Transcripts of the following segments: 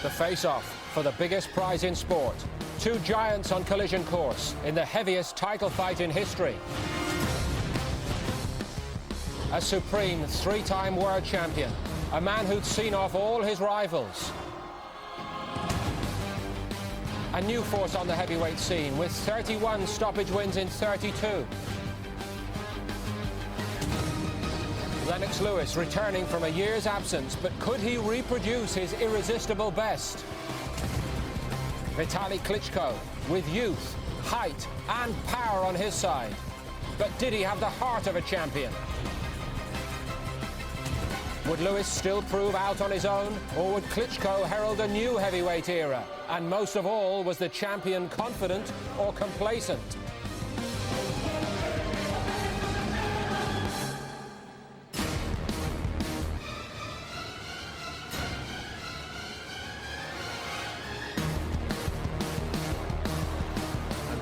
The face-off for the biggest prize in sport. Two giants on collision course in the heaviest title fight in history. A supreme three-time world champion, a man who'd seen off all his rivals. A new force on the heavyweight scene with 31 stoppage wins in 32. Lennox Lewis returning from a year's absence, but could he reproduce his irresistible best? Vitali Klitschko with youth, height and power on his side. But did he have the heart of a champion? Would Lewis still prove out on his own, or would Klitschko herald a new heavyweight era? And most of all, was the champion confident or complacent?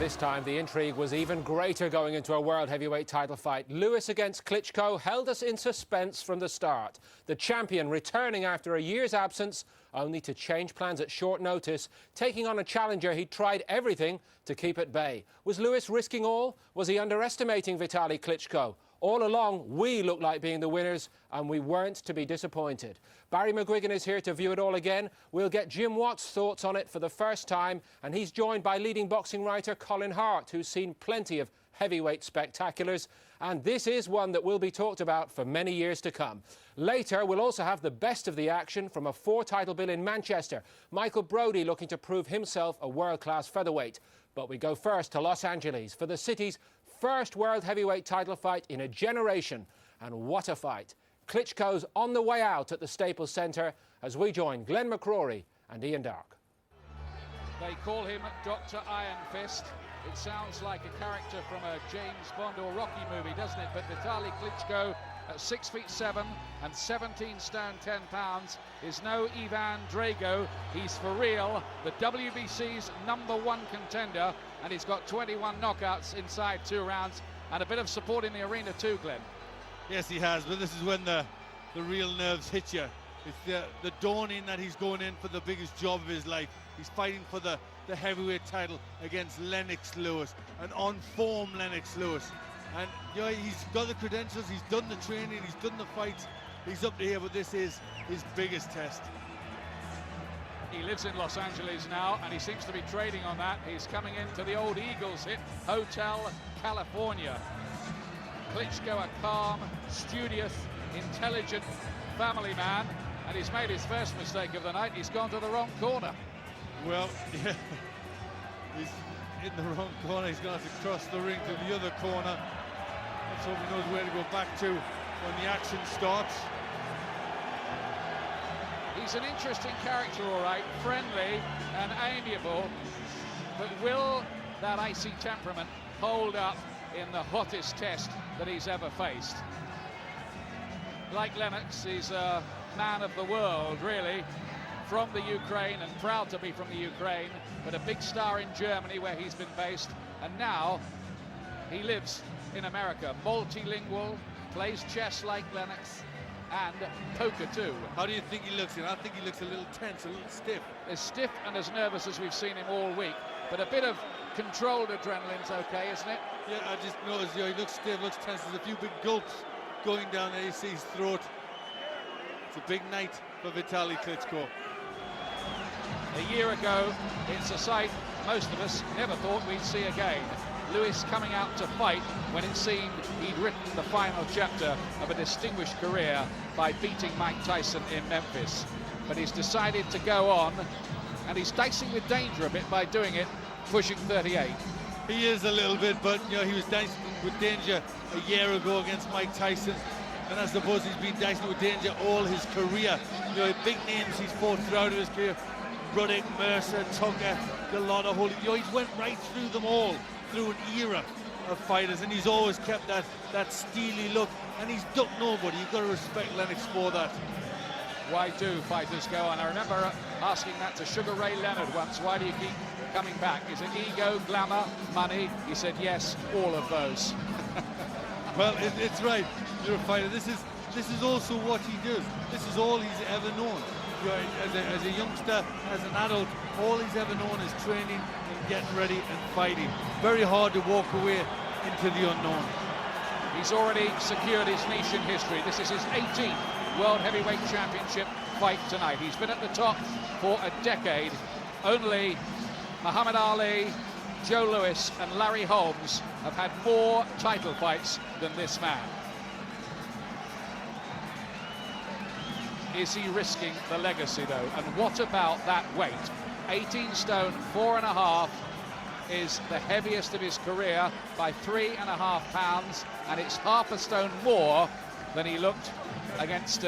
This time, the intrigue was even greater going into a world heavyweight title fight. Lewis against Klitschko held us in suspense from the start. The champion returning after a year's absence, only to change plans at short notice, taking on a challenger he'd tried everything to keep at bay. Was Lewis risking all? Was he underestimating Vitali Klitschko? All along, we looked like being the winners, and we weren't to be disappointed. Barry McGuigan is here to view it all again. We'll get Jim Watt's thoughts on it for the first time, and he's joined by leading boxing writer Colin Hart, who's seen plenty of heavyweight spectaculars, and this is one that will be talked about for many years to come. Later, we'll also have the best of the action from a four-title bill in Manchester. Michael Brodie looking to prove himself a world-class featherweight. But we go first to Los Angeles for the city's first world heavyweight title fight in a generation. And what a fight. Klitschko's on the way out at the Staples Centre as we join Glenn McCrory and Ian Darke. They call him Dr. Iron Fist. It sounds like a character from a James Bond or Rocky movie, doesn't it? But Vitali Klitschko at 6'7" and 17 stone 10 pounds is no Ivan Drago. He's for real, the WBC's #1 contender, and he's got 21 knockouts inside 2 rounds and a bit of support in the arena too, Glenn. Yes, he has, but this is when the real nerves hit you. It's the dawning that he's going in for the biggest job of his life. He's fighting for the heavyweight title against Lennox Lewis, an on-form Lennox Lewis. And you know, he's got the credentials, he's done the training, he's done the fights, he's up to here, but this is his biggest test. He lives in Los Angeles now, and he seems to be trading on that. He's coming into the old Eagles hit, Hotel California. Klitschko, a calm, studious, intelligent family man, and he's made his first mistake of the night. He's gone to the wrong corner. Well, yeah, he's in the wrong corner. He's going to have to cross the ring to the other corner. Let's hope he knows where to go back to when the action starts. He's an interesting character, all right, friendly and amiable, but will that icy temperament hold up in the hottest test that he's ever faced? Like Lennox, he's a man of the world, really, from the Ukraine, and proud to be from the Ukraine, but a big star in Germany where he's been based, and now he lives in America. Multilingual, plays chess like Lennox, and poker too. How do you think he looks? I think he looks a little tense, a little stiff. As stiff and as nervous as we've seen him all week, but a bit of controlled adrenaline's okay, isn't it? Yeah, I just noticed, he looks stiff, looks tense. There's a few big gulps going down there. You see his throat. It's a big night for Vitali Klitschko. A year ago, it's a sight most of us never thought we'd see again. Lewis coming out to fight when it seemed he'd written the final chapter of a distinguished career by beating Mike Tyson in Memphis. But he's decided to go on, and he's dicing with danger a bit by doing it, pushing 38. He is a little bit, but you know, he was dicing with danger a year ago against Mike Tyson, and I suppose he's been dicing with danger all his career. You know, big names he's fought throughout his career: Ruddock, Mercer, Tucker, Gallotta, Holy. You know, he's went right through them all, through an era of fighters, and he's always kept that steely look, and he's ducked nobody. You've got to respect Lennox for that. Why do fighters go on? I remember asking that to Sugar Ray Leonard once. Why do you keep coming back? Is it ego, glamour, money? He said yes, all of those. Well, it's right. You're a fighter. This is also what he does. This is all he's ever known. As a youngster, as an adult, all he's ever known is training and getting ready and fighting. Very hard to walk away into the unknown. He's already secured his niche in history. This is his 18th World Heavyweight Championship fight tonight. He's been at the top for a decade. Only Muhammad Ali, Joe Louis and Larry Holmes have had more title fights than this man. Is he risking the legacy, though? And what about that weight? 18 stone, 4.5 is the heaviest of his career by 3.5 pounds, and it's half a stone more than he looked against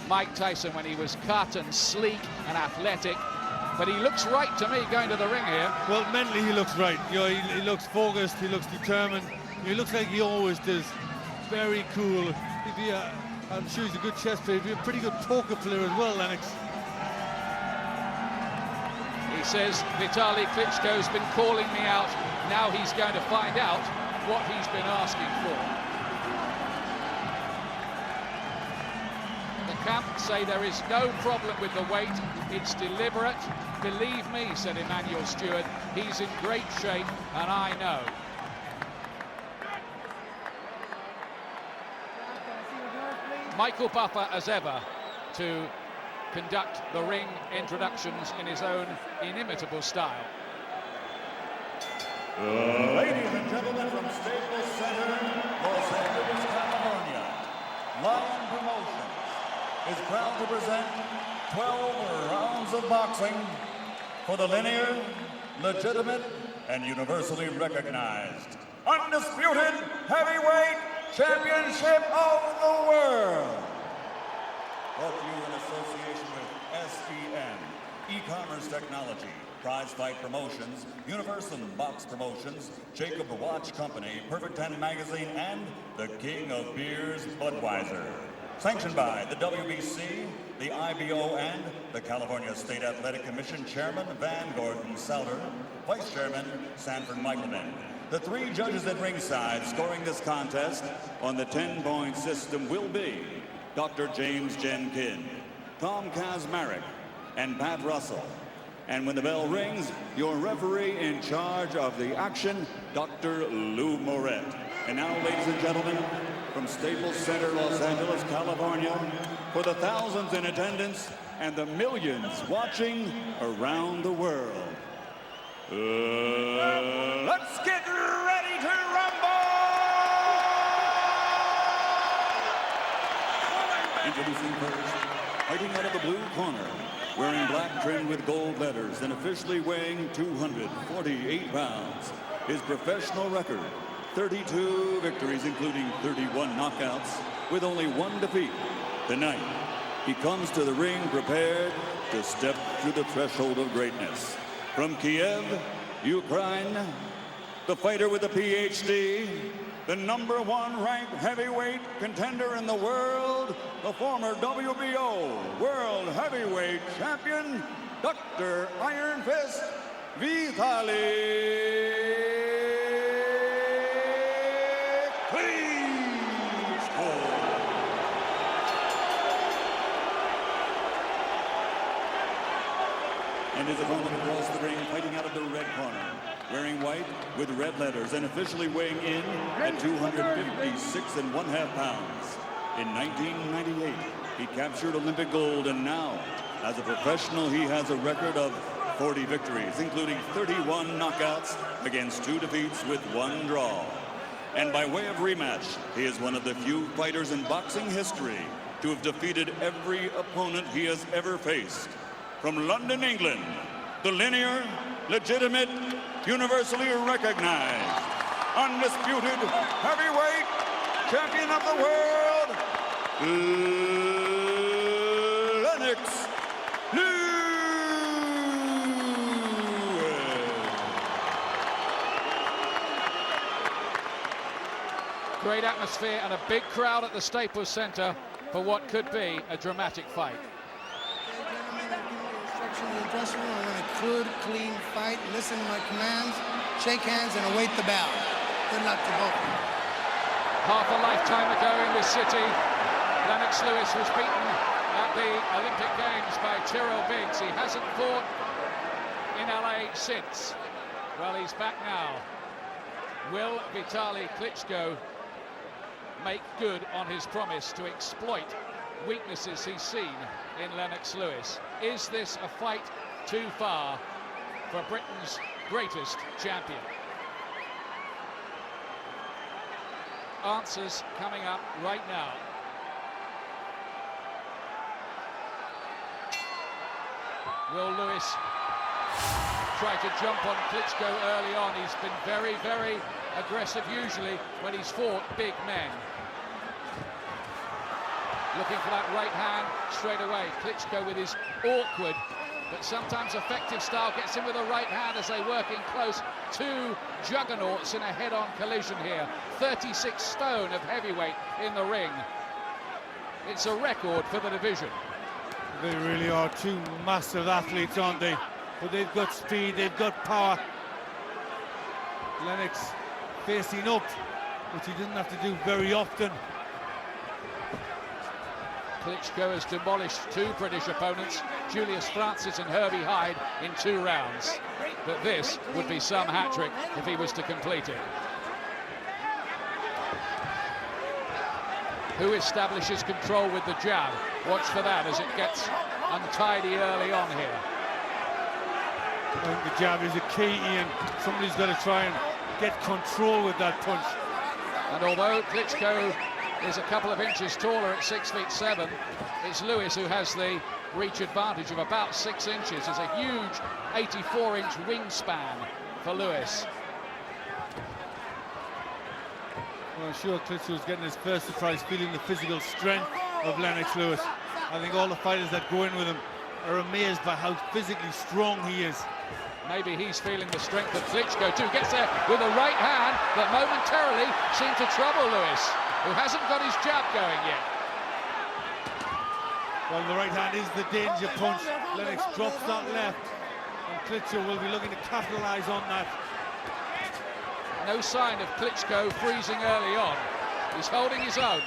Mike Tyson when he was cut and sleek and athletic. But he looks right to me going to the ring here. Well, mentally he looks right. You know, he looks focused, he looks determined. He looks like he always does. Very cool. I'm sure he's a good chess player. He'd be a pretty good poker player as well, Lennox. He says, Vitali Klitschko's been calling me out. Now he's going to find out what he's been asking for. The camp say there is no problem with the weight. It's deliberate. Believe me, said Emmanuel Stewart, he's in great shape, and I know. Michael Buffer, as ever, to conduct the ring introductions in his own inimitable style. Ladies and gentlemen, from Staples Center, Los Angeles, California, Lion Promotions is proud to present 12 rounds of boxing for the linear, legitimate, and universally recognized, undisputed heavyweight championship of the world. Brought to you in association with SEN, E-Commerce Technology, Prize Fight Promotions, Universal Box Promotions, Jacob Watch Company, Perfect 10 Magazine, and the King of Beers, Budweiser. Sanctioned by the WBC, the IBO, and the California State Athletic Commission Chairman Van Gordon Souter, Vice Chairman Sanford Michelman. The three judges at ringside scoring this contest on the 10-point system will be Dr. James Jenkin, Tom Kazmarek, and Pat Russell. And when the bell rings, your referee in charge of the action, Dr. Lou Moret. And now, ladies and gentlemen, from Staples Center, Los Angeles, California, for the thousands in attendance and the millions watching around the world, let's get ready to rumble! Introducing first, fighting out of the blue corner, wearing black trimmed with gold letters and officially weighing 248 pounds. His professional record, 32 victories, including 31 knockouts, with only one defeat. Tonight, he comes to the ring prepared to step through the threshold of greatness. From Kiev, Ukraine, the fighter with a PhD, the #1 ranked heavyweight contender in the world, the former WBO World Heavyweight Champion, Dr. Iron Fist Vitali Klitschko. And his opponent across the ring, fighting out of the red corner, wearing white with red letters and officially weighing in at 256.5 pounds. In 1998, he captured Olympic gold, and now, as a professional, he has a record of 40 victories, including 31 knockouts against 2 defeats with 1 draw. And by way of rematch, he is one of the few fighters in boxing history to have defeated every opponent he has ever faced. From London, England, the linear, legitimate, universally recognized, undisputed heavyweight champion of the world, Lennox. Great atmosphere and a big crowd at the Staples Center for what could be a dramatic fight. In the dressing room, I want a good, clean fight. Listen to my commands, shake hands, and await the bout. Good luck to both of you. Half a lifetime ago in this city, Lennox Lewis was beaten at the Olympic Games by Tyrrell Biggs. He hasn't fought in LA since. Well, he's back now. Will Vitali Klitschko make good on his promise to exploit weaknesses he's seen in Lennox Lewis? Is this a fight too far for Britain's greatest champion? Answers coming up right now. Will Lewis try to jump on Klitschko early on? He's been very, very aggressive usually when he's fought big men. Looking for that right hand straight away. Klitschko with his awkward but sometimes effective style gets in with a right hand as they work in close. Two juggernauts in a head-on collision here. 36 stone of heavyweight in the ring. It's a record for the division. They really are two massive athletes, aren't they? But they've got speed, they've got power. Lennox facing up, which he didn't have to do very often. Klitschko has demolished two British opponents, Julius Francis and Herbie Hyde, in 2 rounds. But this would be some hat-trick if he was to complete it. Who establishes control with the jab? Watch for that as it gets untidy early on here. I think the jab is a key, Ian. Somebody's got to try and get control with that punch. And although Klitschko is a couple of inches taller at 6'7", it's Lewis who has the reach advantage of about 6 inches. It's a huge 84-inch wingspan for Lewis. Well, I'm sure Klitschko's getting his first surprise, feeling the physical strength of Lennox Lewis. I think all the fighters that go in with him are amazed by how physically strong he is. Maybe he's feeling the strength of Klitschko too. Gets there with a right hand that momentarily seemed to trouble Lewis, who hasn't got his jab going yet. Well, the right hand is the danger punch. Lennox drops that left, and Klitschko will be looking to capitalise on that. No sign of Klitschko freezing early on. He's holding his own.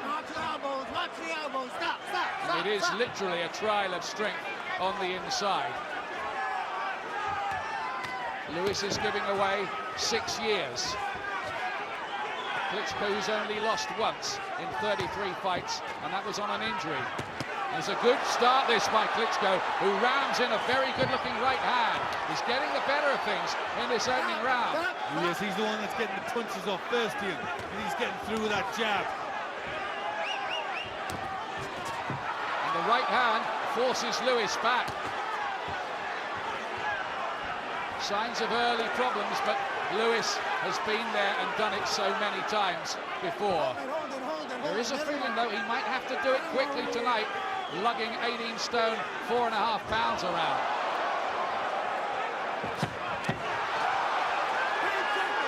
Watch the elbows, watch the elbows. Stop, stop, stop. It is literally a trial of strength on the inside. Lewis is giving away 6 years. Klitschko's only lost once in 33 fights, and that was on an injury. There's a good start this by Klitschko, who rams in a very good-looking right hand. He's getting the better of things in this opening round. Yes, he's the one that's getting the punches off first, Ian, and he's getting through with that jab. And the right hand forces Lewis back. Signs of early problems, but Lewis has been there and done it so many times before. There is a feeling, though, he might have to do it quickly tonight, lugging 18 stone, 4.5 pounds around.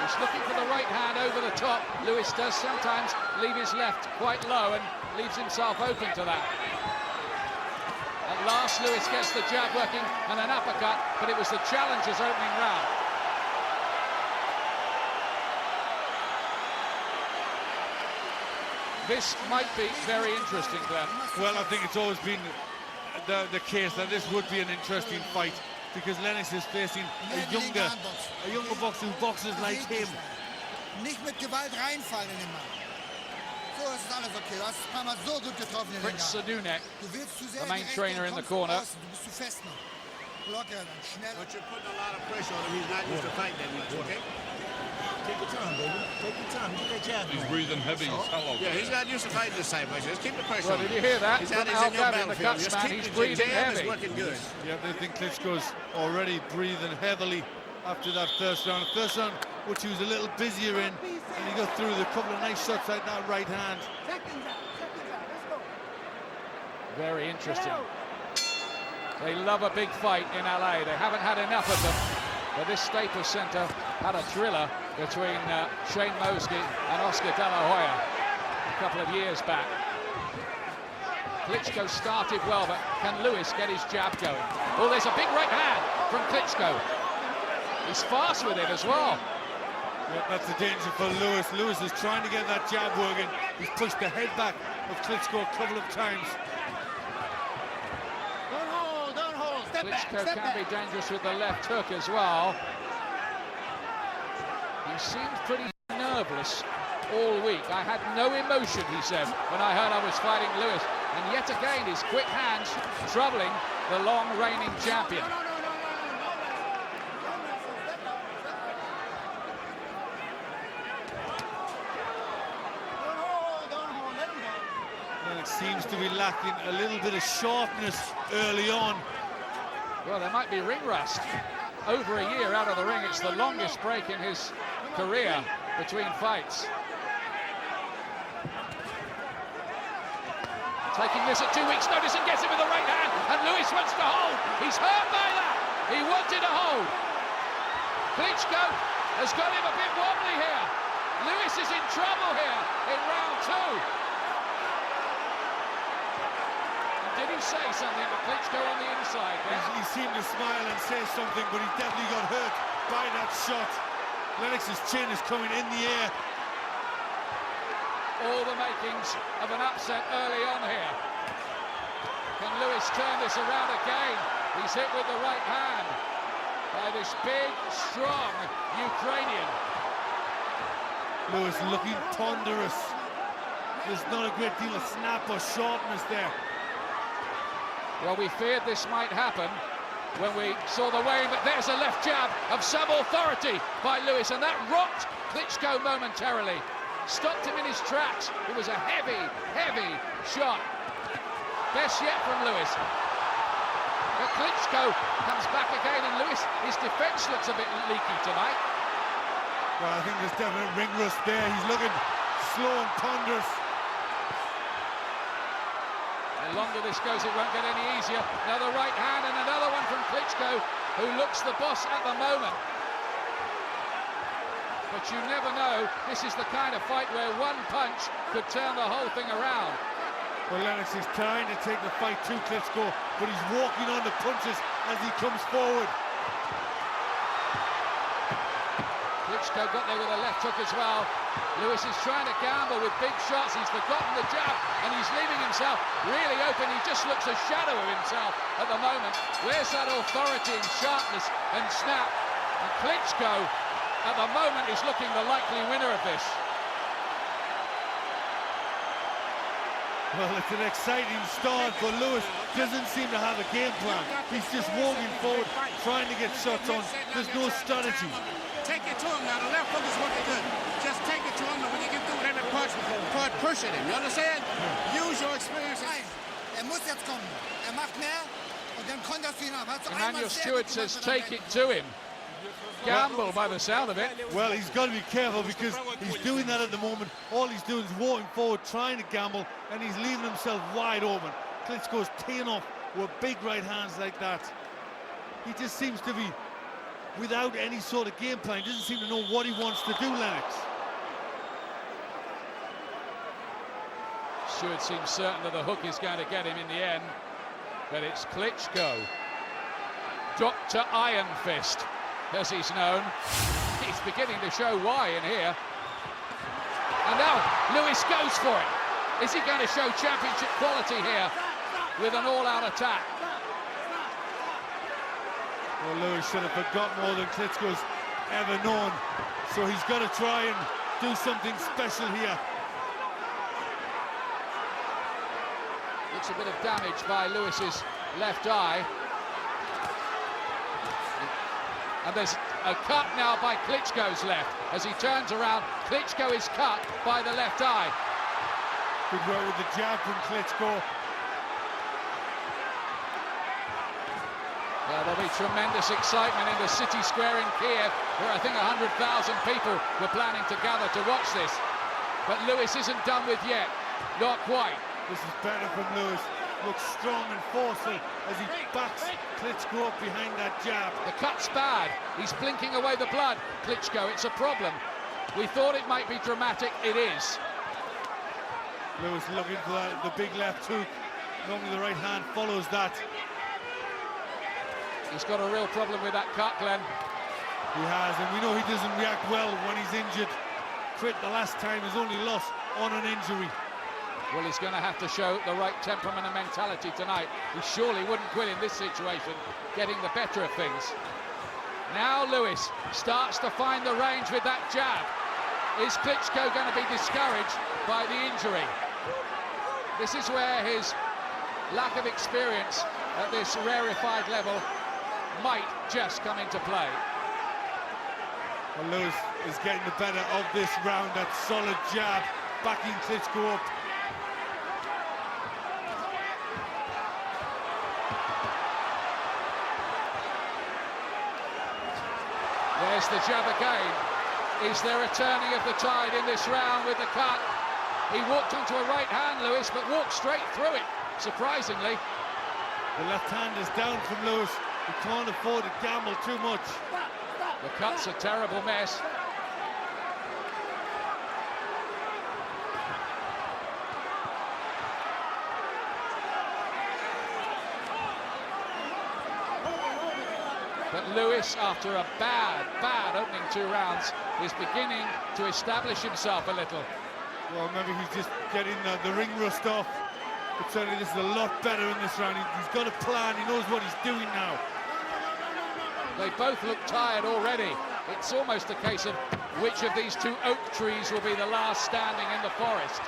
He's looking for the right hand over the top. Lewis does sometimes leave his left quite low and leaves himself open to that. At last, Lewis gets the jab working and an uppercut, but it was the challenger's opening round. This might be very interesting, Glenn. Well, I think it's always been the case that this would be an interesting fight, because Lennox is facing a younger boxer who boxes like him. Nicht mit Gewalt reinfallen in den Mann. So ist alles okay. Du hast ein paar Mal so gut getroffen in den Prince Garten. Sadunek, Du willst zu sehr the main direkt trainer und in the kommst corner. von außen. Du bist zu fest noch. Locker, dann schnell. But you're putting a lot of pressure on him. He's not used to fighting that much, okay? Take your time, baby. Take your time. Get that jab. He's breathing heavy. He's hollow. Yeah, he's not used to fighting this type of pressure. Just keep the pressure Well, on did him. you hear that? He's From in your Al Gavin, the battlefield. cuts Just man, keep he's the breathing jab is heavy. working good. Yeah, they think Klitschko's already breathing heavily after that first round. The first round, which he was a little busier in, and he got through with a couple of nice shots like that right hand. Very interesting. They love a big fight in LA. They haven't had enough of them. But this Staples Center had a thriller between Shane Mosky and Oscar De La Hoya a couple of years back. Klitschko started well, but can Lewis get his jab going? Oh, there's a big right hand from Klitschko. He's fast with it as well. Yeah, that's the danger for Lewis. Lewis is trying to get that jab working. He's pushed the head back of Klitschko a couple of times. Don't hold, don't hold. Step back, Klitschko step can be back. dangerous with the left hook as well. He seemed pretty nerveless all week. I had no emotion, he said, when I heard I was fighting Lewis. And yet again, his quick hands troubling the long reigning champion. Lennox seems to be lacking a little bit of sharpness early on. Well, there might be ring rust. Over a year out of the ring, it's the longest break in his career between fights. Taking this at 2 weeks' notice and gets it with the right hand, and Lewis wants to hold. He's hurt by that. He wanted to hold. Klitschko has got him a bit wobbly here. Lewis is in trouble here in round 2. Did he say something to Klitschko on the inside there? He seemed to smile and say something, but he definitely got hurt by that shot. Lennox's chin is coming in the air. All the makings of an upset early on here. Can Lewis turn this around again? He's hit with the right hand by this big, strong Ukrainian. Lewis looking ponderous. There's not a great deal of snap or sharpness there. Well, we feared this might happen when we saw the weighing, but there's a left jab of some authority by Lewis, and that rocked Klitschko momentarily. Stopped him in his tracks. It was a heavy, heavy shot. Best yet from Lewis. But Klitschko comes back again, and Lewis, his defence looks a bit leaky tonight. Well, I think there's definite ring rust there. He's looking slow and ponderous. The longer this goes, it won't get any easier. Another right hand and another one from Klitschko, who looks the boss at the moment. But you never know. This is the kind of fight where one punch could turn the whole thing around. Well, Lennox is trying to take the fight to Klitschko, but he's walking on the punches as he comes forward. Klitschko got there with a left hook as well. Lewis is trying to gamble with big shots. He's forgotten the jab, and he's leaving himself really open. He just looks a shadow of himself at the moment. Where's that authority and sharpness and snap? And Klitschko, at the moment, is looking the likely winner of this. Well, it's an exciting start, but Lewis doesn't seem to have a game plan. He's just walking forward, trying to get shots on. There's no strategy. Take it to him now. The left hook is working good. Just take it to him, and when you get through with that punch, push it in. You understand? Use your experience. Muss jetzt kommen. Macht mehr und dann kontert ihn ab. Emmanuel Stewart says take it to him. Gamble by the sound of it. Well, he's got to be careful because he's doing that at the moment. All he's doing is walking forward, trying to gamble, and he's leaving himself wide open. Klitschko's teeing off with big right hands like that. He just seems to be without any sort of game plan. He doesn't seem to know what he wants to do, Lennox. Stewart seems certain that the hook is going to get him in the end, but it's Klitschko. Dr. Iron Fist, as he's known. He's beginning to show why in here. And now Lewis goes for it. Is he going to show championship quality here with an all-out attack? Well, Lewis should have forgotten more than Klitschko's ever known, so he's got to try and do something special here. Looks a bit of damage by Lewis's left eye. And there's a cut now by Klitschko's left. As he turns around, Klitschko is cut by the left eye. Good work with the jab from Klitschko. Well, there'll be tremendous excitement in the city square in Kiev, where I think 100,000 people were planning to gather to watch this. But Lewis isn't done with yet. Not quite. This is better from Lewis. Looks strong and forceful as he backs Klitschko up behind that jab. The cut's bad. He's blinking away the blood. Klitschko, it's a problem. We thought it might be dramatic. It is. Lewis looking for that, the big left hook. Normally the right hand follows that. He's got a real problem with that cut, Glenn. He has, and we know he doesn't react well when he's injured. Quit the last time, his only loss on an injury. Well, he's going to have to show the right temperament and mentality tonight. He surely wouldn't quit in this situation, getting the better of things. Now Lewis starts to find the range with that jab. Is Klitschko going to be discouraged by the injury? This is where his lack of experience at this rarefied level might just come into play. Well, Lewis is getting the better of this round. That solid jab, backing Klitschko up. There's the jab again. Is there a turning of the tide in this round with the cut? He walked onto a right hand, Lewis, but walked straight through it, surprisingly. The left hand is down from Lewis. He can't afford to gamble too much. The cut's a terrible mess. But Lewis, after a bad opening 2 rounds, is beginning to establish himself a little. Well, maybe he's just getting the ring rust off. But certainly this is a lot better in this round. He's got a plan, he knows what he's doing now. They both look tired already. It's almost a case of which of these 2 oak trees will be the last standing in the forest.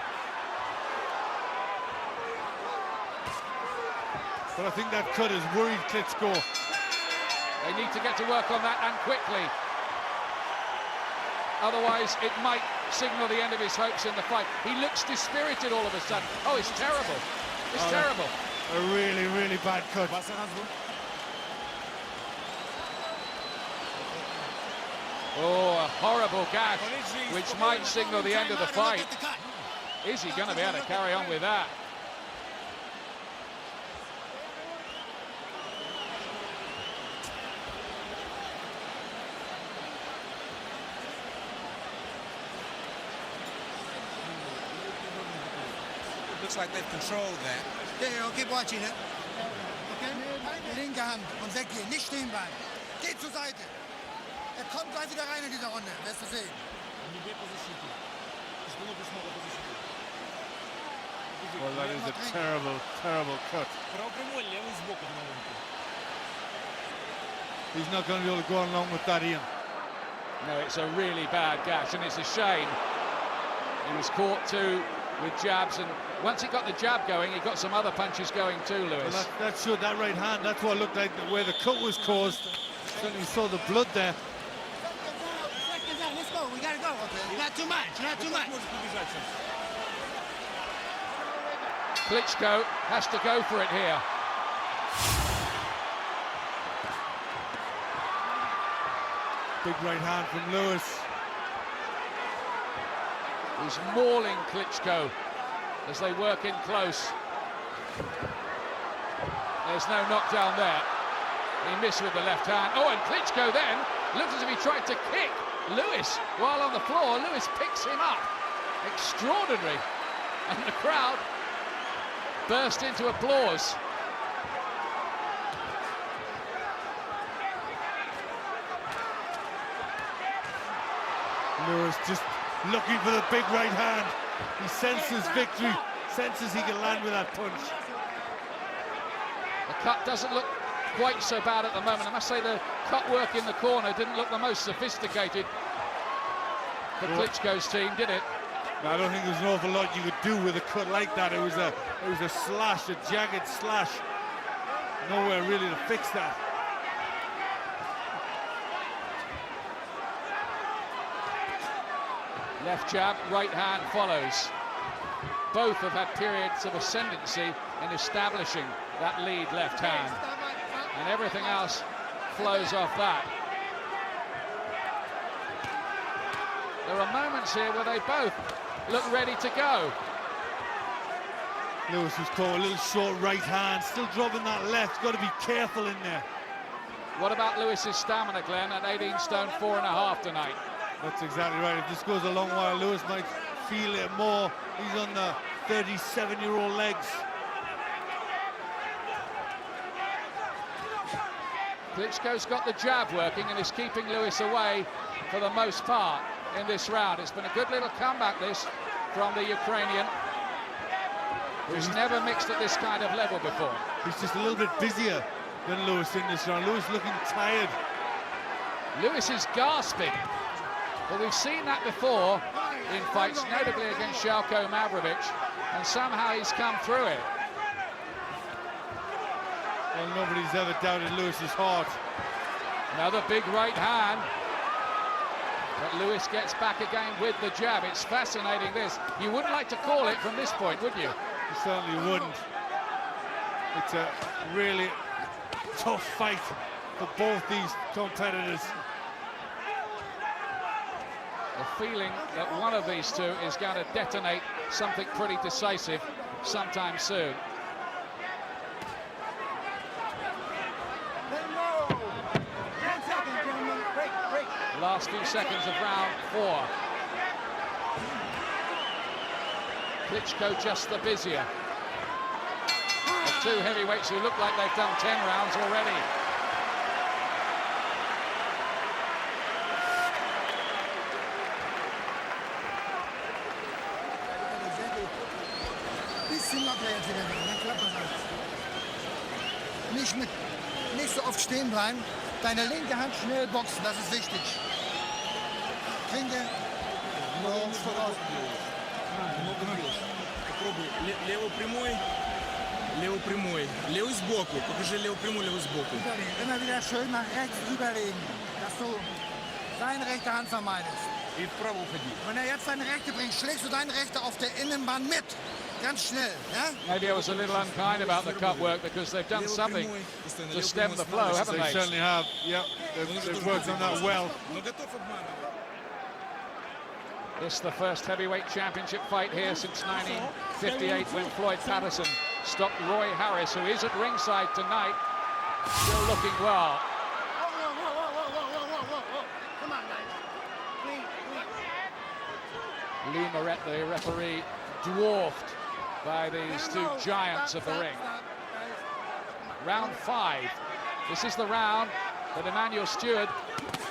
But I think that cut has worried Klitschko. They need to get to work on that, and quickly. Otherwise, it might signal the end of his hopes in the fight. He looks dispirited all of a sudden. Oh, it's terrible. It's terrible. A really, really bad cut. Oh, a horrible gash, which might signal the end of the fight. Is he going to be able to carry on with that? Looks like they've controlled that. Yeah, keep watching it. Okay? Linke Hand und weggehen, nicht stehen bleiben. Geh zur Seite. Er kommt gleich wieder rein in diese Runde, wirst du sehen. Well, that is a terrible, terrible cut. He's not going to be able to go along with that, Ian. No, it's a really bad gash, and it's a shame. He was caught too with jabs, and once he got the jab going, he got some other punches going too, Lewis. Well, that showed that right hand. That's what looked like where the cut was caused. Certainly saw the blood there. Let's go, we gotta go. Not too much, not too much. Klitschko has to go for it here. Big right hand from Lewis. He's mauling Klitschko as they work in close. There's no knockdown there. He missed with the left hand. Oh, and Klitschko then looked as if he tried to kick Lewis while on the floor. Lewis picks him up. Extraordinary. And the crowd burst into applause. Lewis just looking for the big right hand. He senses victory, senses he can land with that punch. The cut doesn't look quite so bad at the moment. I must say the cut work in the corner didn't look the most sophisticated for Klitschko's team, did it? No, I don't think there's an awful lot you could do with a cut like that. It was a slash, a jagged slash. Nowhere really to fix that. Left jab, right hand follows. Both have had periods of ascendancy in establishing that lead left hand. And everything else flows off that. There are moments here where they both look ready to go. Lewis was caught a little short right hand, still dropping that left. Got to be careful in there. What about Lewis's stamina, Glenn, at 18 stone 4.5 tonight? That's exactly right. If this goes a long while, Lewis might feel it more. He's on the 37-year-old legs. Klitschko's got the jab working and is keeping Lewis away for the most part in this round. It's been a good little comeback, this, from the Ukrainian, who's never mixed at this kind of level before. He's just a little bit busier than Lewis in this round. Lewis looking tired. Lewis is gasping. Well, we've seen that before in fights, notably against Željko Mavrovic, and somehow he's come through it. Well, nobody's ever doubted Lewis's heart. Another big right hand. But Lewis gets back again with the jab. It's fascinating, this. You wouldn't like to call it from this point, would you? You certainly wouldn't. It's a really tough fight for both these competitors. The feeling that one of these two is going to detonate something pretty decisive sometime soon. Last few seconds of round 4. Klitschko just the busier. The two heavyweights who look like they've done 10 rounds already. Nicht so oft stehen bleiben. Deine linke Hand schnell boxen, das ist wichtig. Trinke. Левый прямой, левый прямой. Левый сбоку. Покажи левый прямой, левый сбоку. Immer wieder schön nach rechts überlegen, dass du deine rechte Hand vermeidest. И вправо уходи. Wenn jetzt deine rechte bringt, schlägst du deine rechte auf der Innenbahn mit. Ganz schnell, ja? Maybe I was a little unkind about the cut work because they've done something to stem the flow, haven't They they? certainly have. Yep, they've worked on that well. Но готов обманывать. This is the first heavyweight championship fight here since 1958 when Floyd Patterson stopped Roy Harris, who is at ringside tonight, still looking well. Come on, guys. Lee Moret, the referee, dwarfed by these two giants of the ring. Round 5. This is the round that Emmanuel Stewart,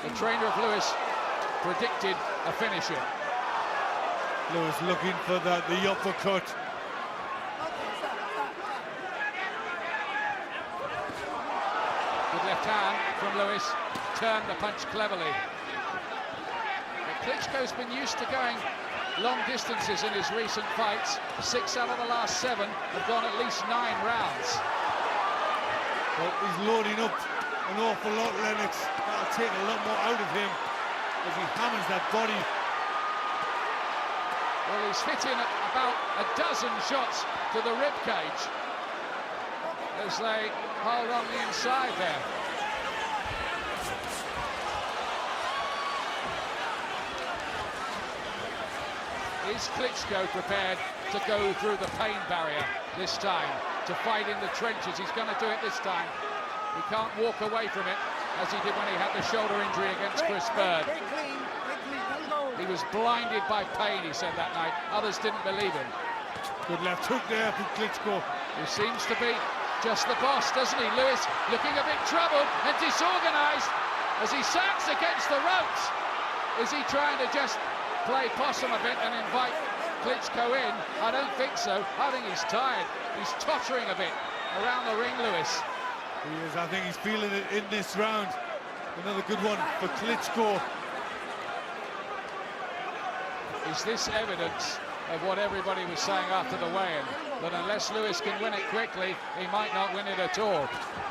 the trainer of Lewis, predicted a finisher. Lewis looking for the uppercut. Good left hand from Lewis, turned the punch cleverly. But Klitschko's been used to going long distances in his recent fights. 6 out of the last 7 have gone at least 9 rounds. Well, he's loading up an awful lot, Lennox. That'll take a lot more out of him as he hammers that body. Well, he's hit in about a dozen shots to the rib cage as they hold on the inside there. Is Klitschko prepared to go through the pain barrier this time, to fight in the trenches? He's going to do it this time. He can't walk away from it as he did when he had the shoulder injury against Chris Bird. He was blinded by pain, he said that night. Others didn't believe him. Good left hook there from Klitschko. He seems to be just the boss, doesn't he? Lewis looking a bit troubled and disorganised as he sags against the ropes. Is he trying to just play possum a bit and invite Klitschko in? I don't think so. I think he's tired. He's tottering a bit around the ring, Lewis. He is. I think he's feeling it in this round. Another good one for Klitschko. Is this evidence of what everybody was saying after the weigh-in, that unless Lewis can win it quickly, he might not win it at all?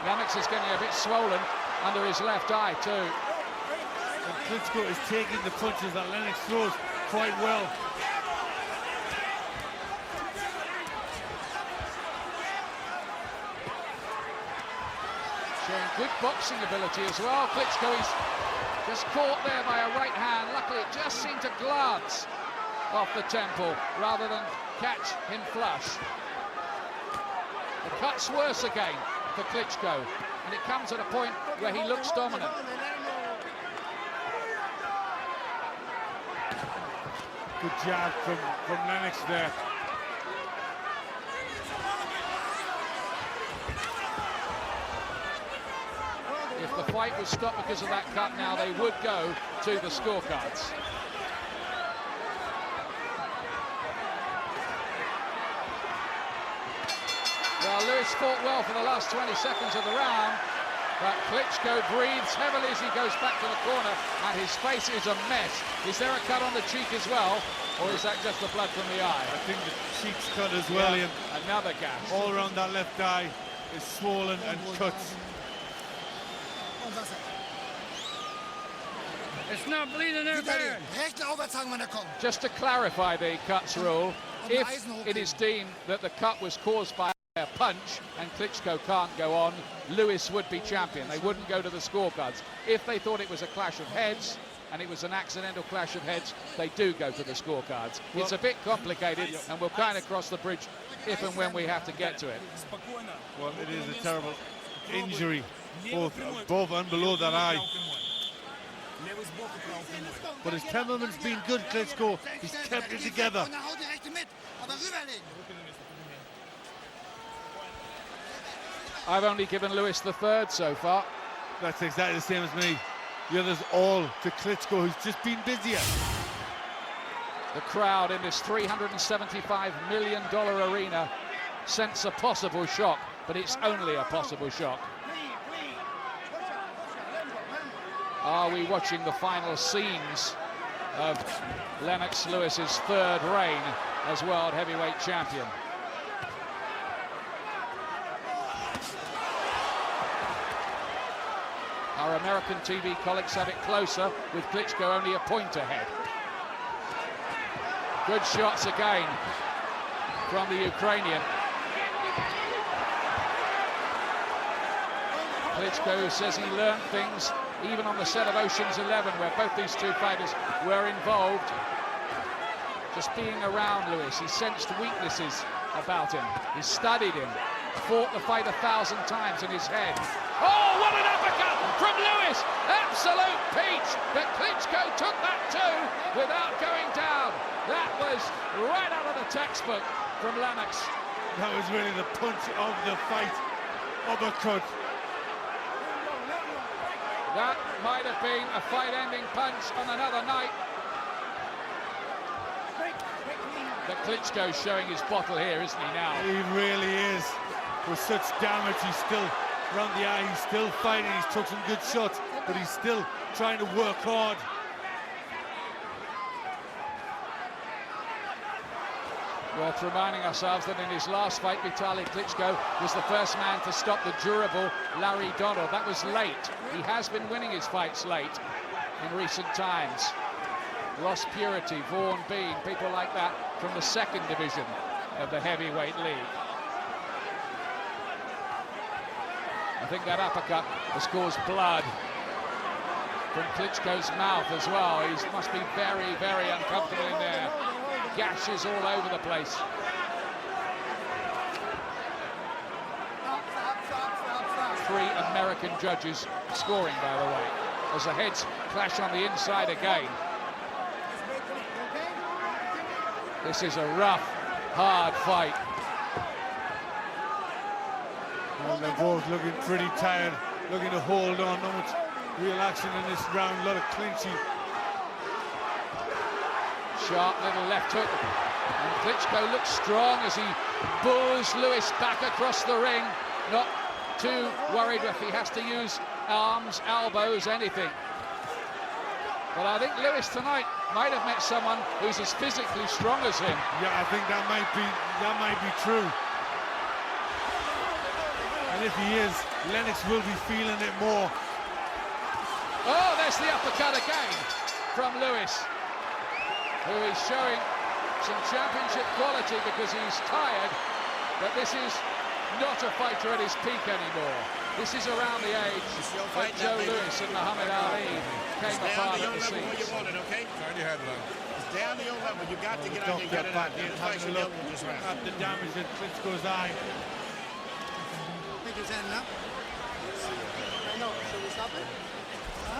Lennox is getting a bit swollen under his left eye too. And Klitschko is taking the punches that Lennox throws quite well. Showing good boxing ability as well. Klitschko is just caught there by a right hand. Luckily it just seemed to glance off the temple rather than catch him flush. The cut's worse again for Klitschko, and it comes at a point where he looks dominant. Good jab from Lennox there. If the fight was stopped because of that cut, now they would go to the scorecards. Well, Lewis fought well for the last 20 seconds of the round, but Klitschko breathes heavily as he goes back to the corner, and his face is a mess. Is there a cut on the cheek as well, or is that just the blood from the eye? I think the cheek's cut as well, Ian. Another gash. All around that left eye is swollen and cuts. It's not bleeding there bad. Just to clarify the cuts rule, if it is deemed that the cut was caused by a punch and Klitschko can't go on, Lewis would be champion. They wouldn't go to the scorecards. If they thought it was a clash of heads and it was an accidental clash of heads, they do go to the scorecards. Well, it's a bit complicated, and we'll kind of cross the bridge if and when we have to get to it. Well, it is a terrible injury, both above and below that eye. But his temperament's been good, Klitschko. He's kept it together. I've only given Lewis the third so far. That's exactly the same as me. The others all to Klitschko, who's just been busier. The crowd in this $375 million arena sense a possible shock, but it's only a possible shock. Are we watching the final scenes of Lennox Lewis's third reign as world heavyweight champion? Our American TV colleagues have it closer, with Klitschko only a point ahead. Good shots again from the Ukrainian. Klitschko says he learned things even on the set of Ocean's 11, where both these two fighters were involved. Just being around Lewis, he sensed weaknesses about him. He studied him, fought the fight 1,000 times in his head. Oh, what an uppercut from Lewis! Absolute peach, but Klitschko took that too without going down. That was right out of the textbook from Lennox. That was really the punch of the fight. Uppercut. That might have been a fight-ending punch on another night. But Klitschko's showing his bottle here, isn't he, now? He really is. With such damage, he's still around the eye, he's still fighting, he's took some good shots, but he's still trying to work hard. Worth reminding ourselves that in his last fight, Vitali Klitschko was the first man to stop the durable Larry Donald. That was late. He has been winning his fights late in recent times. Ross Purity, Vaughan Bean, people like that from the second division of the heavyweight league. I think that uppercut has caused blood from Klitschko's mouth as well. He must be very, very uncomfortable in there. Gashes all over the place. Three American judges scoring, by the way, as the heads clash on the inside again. This is a rough, hard fight. Well, they're both looking pretty tired, looking to hold on. Not much real action in this round, a lot of clinching. Sharp little left hook, and Klitschko looks strong as he bulls Lewis back across the ring. Not too worried if he has to use arms, elbows, anything. But I think Lewis tonight might have met someone who's as physically strong as him. Yeah, I think that might be true. And if he is, Lennox will be feeling it more. Oh, there's the uppercut again from Lewis, who is showing some championship quality because he's tired, but this is not a fighter at his peak anymore. This is around the age that Joe Louis and Muhammad Ali came apart at the seams. It's down to your level. You got to get out and get it out. Having a look at the damage at Klitschko's eye. Pick his hand up. I know. Should we stop it? Huh?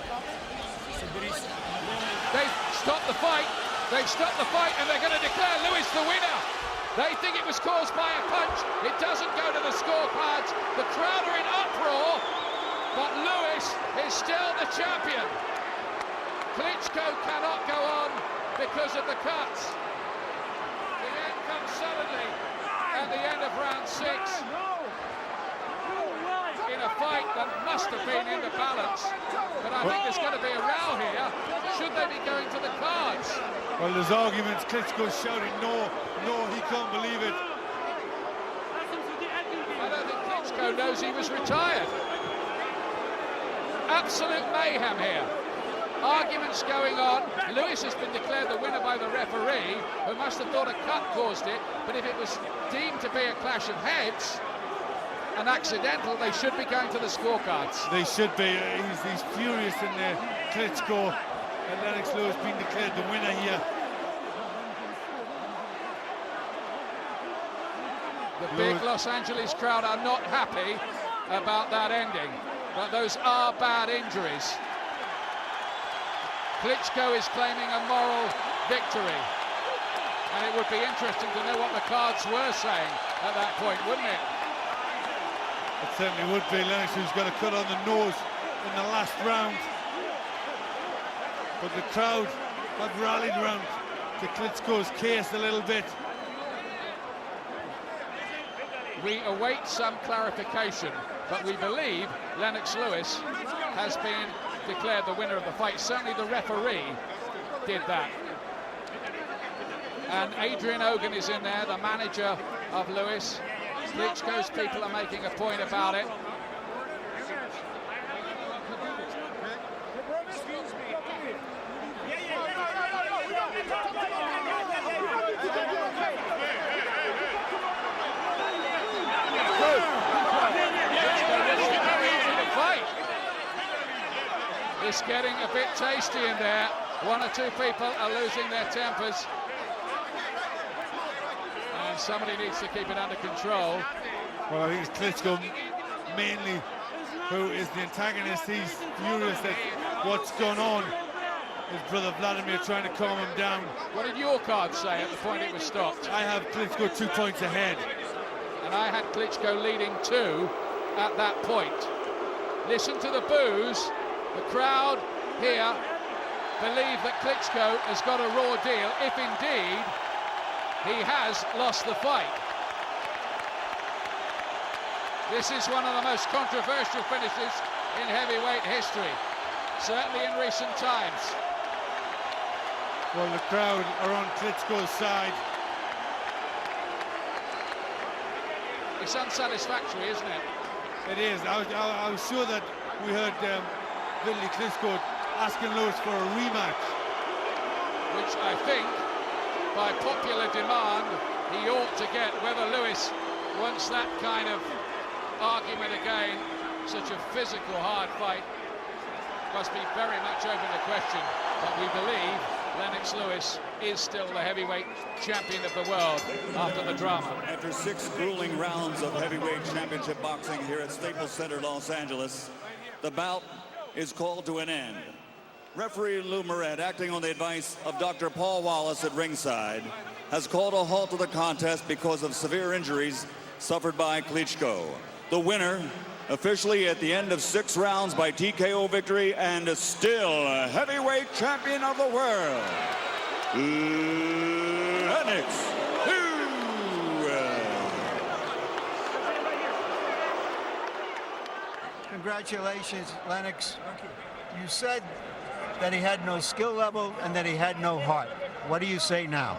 Stop it? They've stopped the fight. They've stopped the fight, and they're going to declare Lewis the winner. They think it was caused by a punch. It doesn't go to the scorecards. The crowd are in uproar, But Lewis is still the champion. Klitschko cannot go on because of the cuts. The end comes suddenly at the end of round 6. In a fight that must have been in the balance. But I think there's going to be a row here. Should they be going to the cards? Well, there's arguments. Klitschko's shouting no, no, he can't believe it. I don't think Klitschko knows he was retired. Absolute mayhem here. Arguments going on. Lewis has been declared the winner by the referee, who must have thought a cut caused it. But if it was deemed to be a clash of heads, an accidental, they should be going to the scorecards. They should be. He's furious in there. Klitschko and Lennox Lewis being declared the winner here. The big Los Angeles crowd are not happy about that ending, but those are bad injuries. Klitschko is claiming a moral victory, and it would be interesting to know what the cards were saying at that point, wouldn't it? It certainly would be. Lennox, who's got a cut on the nose in the last round. But the crowd have rallied around to Klitschko's case a little bit. We await some clarification, but we believe Lennox Lewis has been declared the winner of the fight. Certainly the referee did that. And Adrian Ogan is in there, the manager of Lewis. Klitschko's people are making a point about it. It's getting a bit tasty in there. One or two people are losing their tempers. And somebody needs to keep it under control. Well, I think it's Klitschko mainly who is the antagonist. He's furious at what's going on. His brother Vladimir trying to calm him down. What did your card say at the point it was stopped? I have Klitschko 2 points ahead. And I had Klitschko leading 2 at that point. Listen to the boos. The crowd here believe that Klitschko has got a raw deal, if indeed he has lost the fight. This is one of the most controversial finishes in heavyweight history, certainly in recent times. Well, the crowd are on Klitschko's side. It's unsatisfactory, isn't it? It is. I was sure that we heard Vitali Klitschko asking Lewis for a rematch. Which I think, by popular demand, he ought to get. Whether Lewis wants that kind of argument again, such a physical, hard fight, must be very much open to question. But we believe Lennox Lewis is still the heavyweight champion of the world after the drama. After 6 grueling rounds of heavyweight championship boxing here at Staples Center, Los Angeles, the bout is called to an end. Referee Lou Moret, acting on the advice of Dr. Paul Wallace at ringside, has called a halt to the contest because of severe injuries suffered by Klitschko. The winner, officially at the end of 6 rounds by TKO victory, and still a heavyweight champion of the world, Lennox. Congratulations, Lennox. You said that he had no skill level and that he had no heart. What do you say now?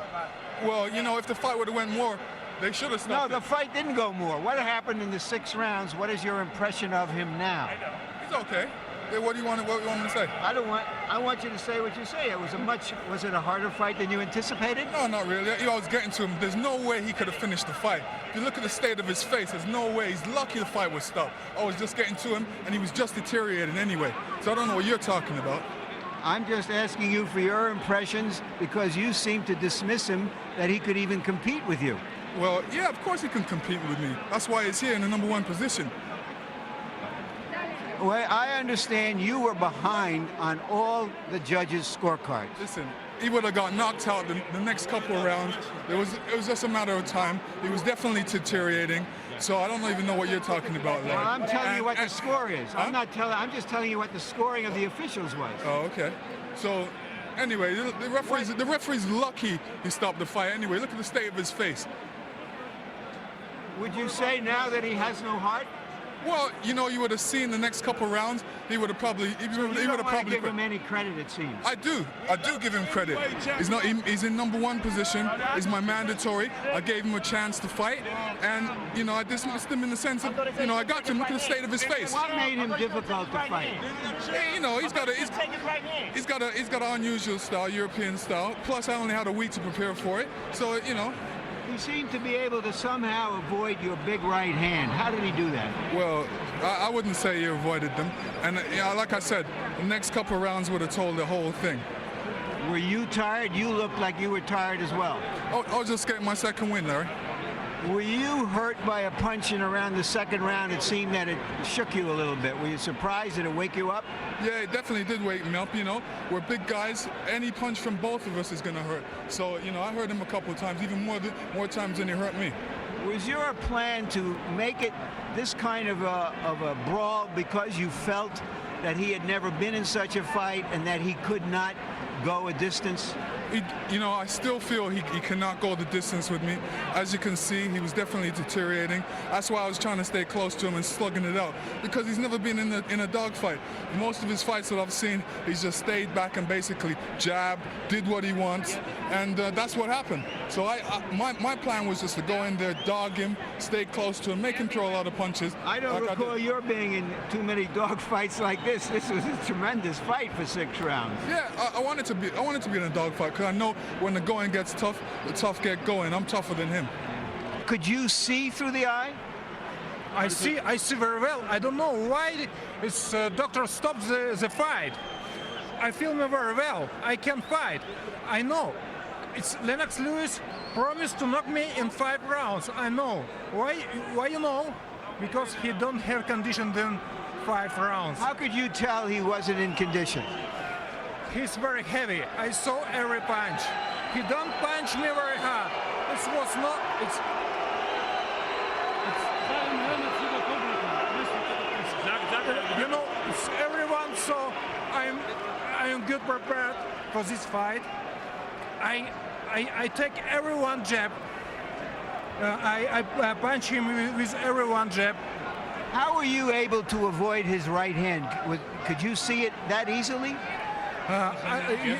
Well, you know, if the fight would have went more, they should have stopped No, the fight didn't go more. What happened in the 6 rounds? What is your impression of him now? He's okay. Yeah, what do you want me to say? I want you to say what you say. Was it a harder fight than you anticipated? No, not really. I was getting to him. There's no way he could have finished the fight. If you look at the state of his face, there's no way. He's lucky the fight was stopped. I was just getting to him, and he was just deteriorating anyway. So I don't know what you're talking about. I'm just asking you for your impressions because you seem to dismiss him that he could even compete with you. Well, yeah, of course he can compete with me. That's why he's here in the #1 position. Well, I understand you were behind on all the judges' scorecards. Listen, he would have got knocked out the next couple of rounds. It was just a matter of time. He was definitely deteriorating. So I don't even know what you're talking about, Larry. Well, I'm telling you what the score is. Huh? I'm just telling you what the scoring of the officials was. Oh, okay. So anyway, the referee's lucky he stopped the fight. Anyway, look at the state of his face. Would you say now that he has no heart? Well, you know, you would have seen the next couple of rounds. He would have probably. He would have probably give him any credit, it seems. I do give him credit. He's in #1 position. He's my mandatory. I gave him a chance to fight, and you know, I dismissed him in the sense of, you know, I got to him. Look at the state of his face. What made him difficult to fight? You know, he's got an unusual style, European style. Plus, I only had a week to prepare for it. So, you know. He seemed to be able to somehow avoid your big right hand. How did he do that? Well, I wouldn't say he avoided them. And you know, like I said, the next couple of rounds would have told the whole thing. Were you tired? You looked like you were tired as well. Oh, I was just getting my second win, Larry. Were you hurt by a punch in around the second round? It seemed that it shook you a little bit. Were you surprised? Did it wake you up? Yeah, it definitely did wake me up. You know, we're big guys. Any punch from both of us is going to hurt. So, you know, I hurt him a couple of times, even more times than he hurt me. Was your plan to make it this kind of a brawl because you felt that he had never been in such a fight and that he could not go a distance? You know, I still feel he cannot go the distance with me. As you can see, he was definitely deteriorating. That's why I was trying to stay close to him and slugging it out, because he's never been in a dogfight. Most of his fights that I've seen, he's just stayed back and basically jabbed, did what he wants, and that's what happened. So my plan was just to go in there, dog him, stay close to him, make him throw a lot of punches. I don't recall your being in too many dog fights like this. This was a tremendous fight for 6 rounds. Yeah, I wanted to be in a dogfight. I know when the going gets tough, the tough get going. I'm tougher than him. Could you see through the eye? I see very well. I don't know why this doctor stopped the fight. I feel me very well. I can fight. I know. It's Lennox Lewis promised to knock me in 5 rounds. I know. Why you know? Because he don't have condition in 5 rounds. How could you tell he wasn't in condition? He's very heavy. I saw every punch. He don't punch me very hard. This was not. You know, it's everyone. So I am good prepared for this fight. I take everyone jab. I punch him with everyone jab. How were you able to avoid his right hand? Could you see it that easily?